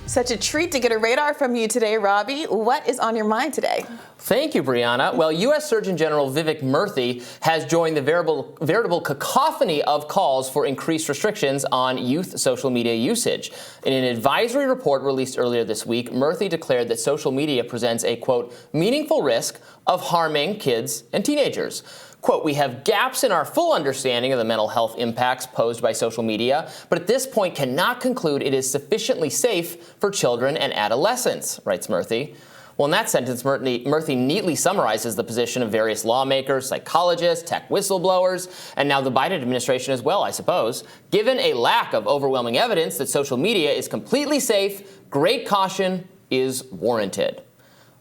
Such a treat to get a radar from you today, Robby. What is on your mind today? Thank you, Brianna. Well, U.S. Surgeon General Vivek Murthy has joined the veritable cacophony of calls for increased restrictions on youth social media usage. In an advisory report released earlier this week, Murthy declared that social media presents a, quote, meaningful risk of harming kids and teenagers. Quote, we have gaps in our full understanding of the mental health impacts posed by social media, but at this point cannot conclude it is sufficiently safe for children and adolescents, writes Murthy. Well, in that sentence, Murthy neatly summarizes the position of various lawmakers, psychologists, tech whistleblowers, and now the Biden administration as well, I suppose. Given a lack of overwhelming evidence that social media is completely safe, great caution is warranted.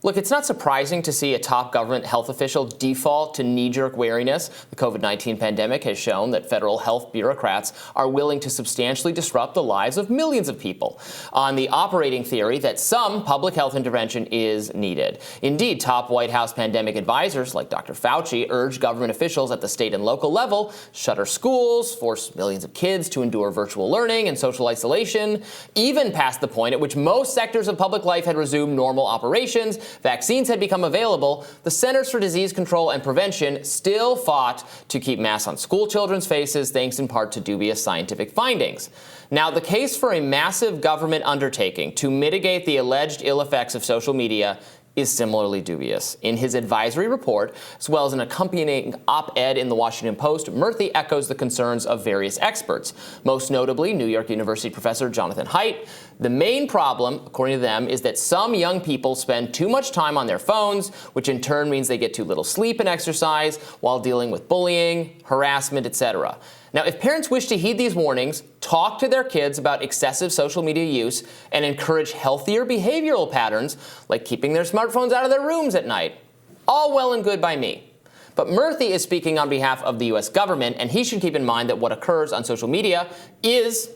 Look, it's not surprising to see a top government health official default to knee-jerk wariness. The COVID-19 pandemic has shown that federal health bureaucrats are willing to substantially disrupt the lives of millions of people on the operating theory that some public health intervention is needed. Indeed, top White House pandemic advisors like Dr. Fauci urge government officials at the state and local level shutter schools, force millions of kids to endure virtual learning and social isolation, even past the point at which most sectors of public life had resumed normal operations. Vaccines had become available. The Centers for Disease Control and Prevention still fought to keep masks on school children's faces, thanks in part to dubious scientific findings. Now, the case for a massive government undertaking to mitigate the alleged ill effects of social media is similarly dubious. In his advisory report, as well as an accompanying op-ed in the Washington Post, Murthy echoes the concerns of various experts, most notably New York University professor Jonathan Haidt. The main problem, according to them, is that some young people spend too much time on their phones, which in turn means they get too little sleep and exercise while dealing with bullying, harassment, etc. Now, if parents wish to heed these warnings, talk to their kids about excessive social media use, and encourage healthier behavioral patterns like keeping their smartphones out of their rooms at night, all well and good by me. But Murthy is speaking on behalf of the U.S. government, and he should keep in mind that what occurs on social media is,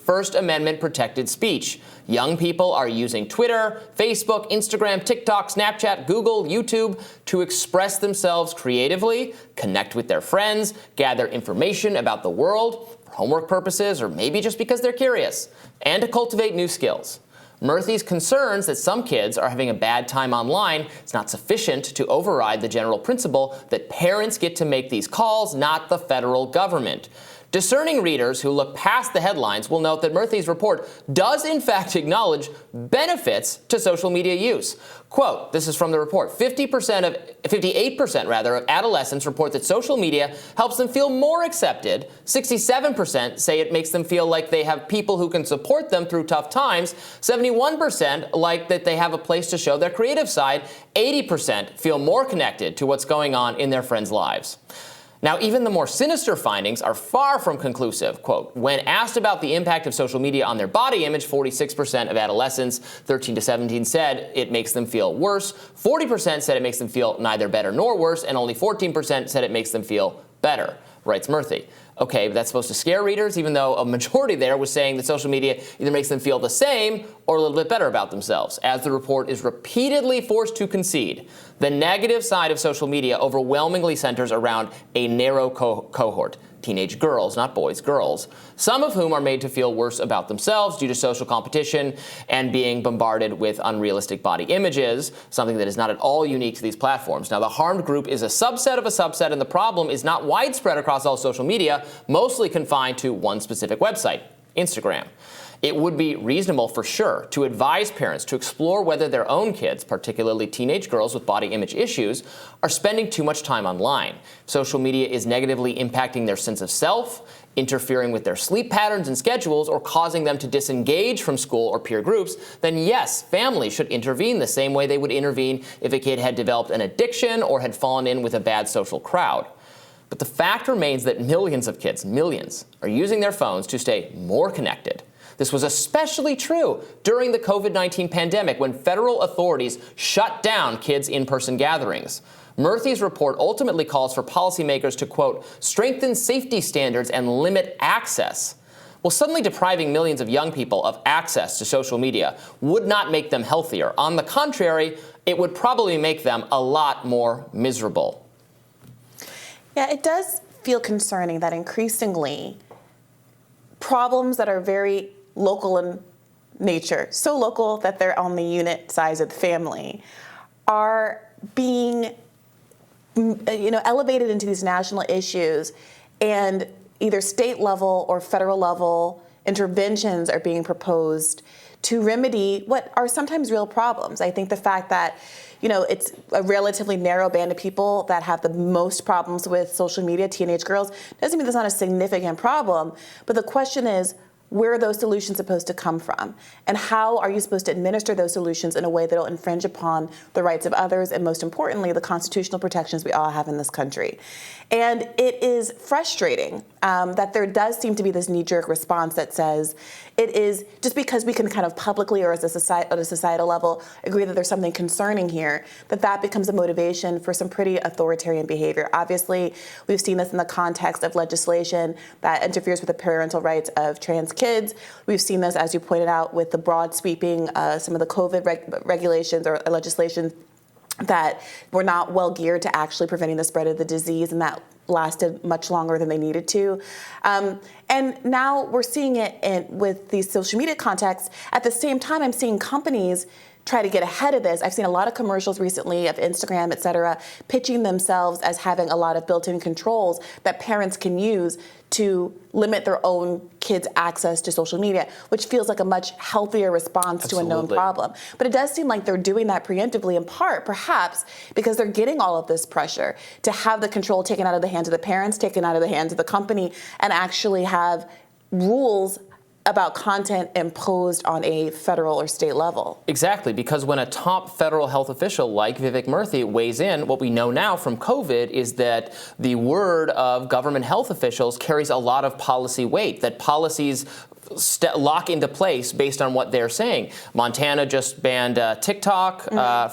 First Amendment protected speech. Young people are using Twitter, Facebook, Instagram, TikTok, Snapchat, Google, YouTube to express themselves creatively, connect with their friends, gather information about the world for homework purposes or maybe just because they're curious, and to cultivate new skills. Murthy's concerns that some kids are having a bad time online is not sufficient to override the general principle that parents get to make these calls, not the federal government. Discerning readers who look past the headlines will note that Murthy's report does in fact acknowledge benefits to social media use. Quote, this is from the report, 58% of adolescents report that social media helps them feel more accepted. 67% say it makes them feel like they have people who can support them through tough times. 71% like that they have a place to show their creative side. 80% feel more connected to what's going on in their friends' lives. Now, even the more sinister findings are far from conclusive. Quote, when asked about the impact of social media on their body image, 46% of adolescents 13 to 17 said it makes them feel worse. 40% said it makes them feel neither better nor worse, and only 14% said it makes them feel better, writes Murthy. Okay, but that's supposed to scare readers, even though a majority there was saying that social media either makes them feel the same or a little bit better about themselves, as the report is repeatedly forced to concede. The negative side of social media overwhelmingly centers around a narrow cohort. Teenage girls, not boys, girls, some of whom are made to feel worse about themselves due to social competition and being bombarded with unrealistic body images, something that is not at all unique to these platforms. Now, the harmed group is a subset of a subset, and the problem is not widespread across all social media, mostly confined to one specific website, Instagram. It would be reasonable for sure to advise parents to explore whether their own kids, particularly teenage girls with body image issues, are spending too much time online. Social media is negatively impacting their sense of self, interfering with their sleep patterns and schedules, or causing them to disengage from school or peer groups, then yes, families should intervene the same way they would intervene if a kid had developed an addiction or had fallen in with a bad social crowd. But the fact remains that millions of kids, millions, are using their phones to stay more connected. This was especially true during the COVID-19 pandemic when federal authorities shut down kids' in-person gatherings. Murthy's report ultimately calls for policymakers to, quote, strengthen safety standards and limit access. Well, suddenly depriving millions of young people of access to social media would not make them healthier. On the contrary, it would probably make them a lot more miserable. Yeah, it does feel concerning that increasingly problems that are very local and nature, so local that they're on the unit size of the family, are being elevated into these national issues, and either state level or federal level interventions are being proposed to remedy what are sometimes real problems. I think the fact that it's a relatively narrow band of people that have the most problems with social media, teenage girls, doesn't mean that's not a significant problem. But the question is, where are those solutions supposed to come from? And how are you supposed to administer those solutions in a way that will infringe upon the rights of others and, most importantly, the constitutional protections we all have in this country? And it is frustrating that there does seem to be this knee-jerk response that says it is just because we can kind of publicly or as a society, at a societal level agree that there's something concerning here, that becomes a motivation for some pretty authoritarian behavior. Obviously, we've seen this in the context of legislation that interferes with the parental rights of trans kids. We've seen this, as you pointed out, with the broad sweeping, some of the COVID regulations or legislation that were not well geared to actually preventing the spread of the disease, and that lasted much longer than they needed to. And now we're seeing it with these social media contexts. At the same time, I'm seeing companies try to get ahead of this. I've seen a lot of commercials recently of Instagram, et cetera, pitching themselves as having a lot of built-in controls that parents can use to limit their own kids' access to social media, which feels like a much healthier response to a known problem. But it does seem like they're doing that preemptively, in part, perhaps, because they're getting all of this pressure to have the control taken out of the hands of the parents, taken out of the hands of the company, and actually have rules about content imposed on a federal or state level. Exactly, because when a top federal health official like Vivek Murthy weighs in, what we know now from COVID is that the word of government health officials carries a lot of policy weight, that policies lock into place based on what they're saying. Montana just banned TikTok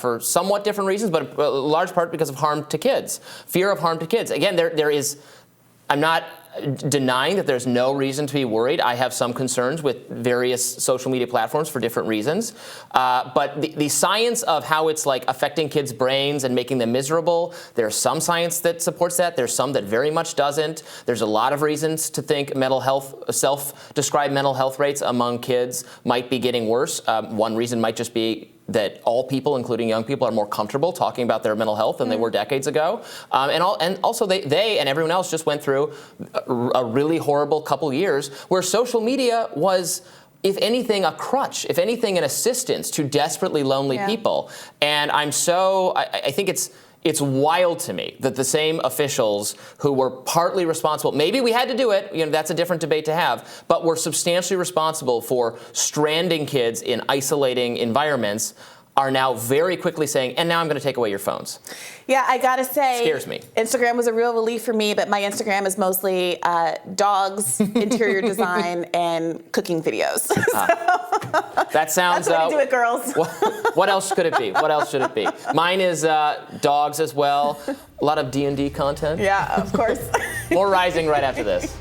for somewhat different reasons, but a large part because of harm to kids, fear of harm to kids. Again, there is, I'm not denying that there's no reason to be worried. I have some concerns with various social media platforms for different reasons. But the science of how it's like affecting kids' brains and making them miserable, there's some science that supports that. There's some that very much doesn't. There's a lot of reasons to think mental health, self-described mental health rates among kids might be getting worse. One reason might just be that all people, including young people, are more comfortable talking about their mental health than they were decades ago. And also they and everyone else just went through a really horrible couple years where social media was, if anything, a crutch, if anything, an assistance to desperately lonely people. And I think it's wild to me that the same officials who were partly responsible, maybe we had to do it, that's a different debate to have, but were substantially responsible for stranding kids in isolating environments, are now very quickly saying, and now I'm going to take away your phones. Yeah, I gotta say, scares me. Instagram was a real relief for me, but my Instagram is mostly dogs, interior design, and cooking videos. That sounds. That's the way to do it, girls. What else could it be? What else should it be? Mine is dogs as well. A lot of D&D content. Yeah, of course. More Rising right after this.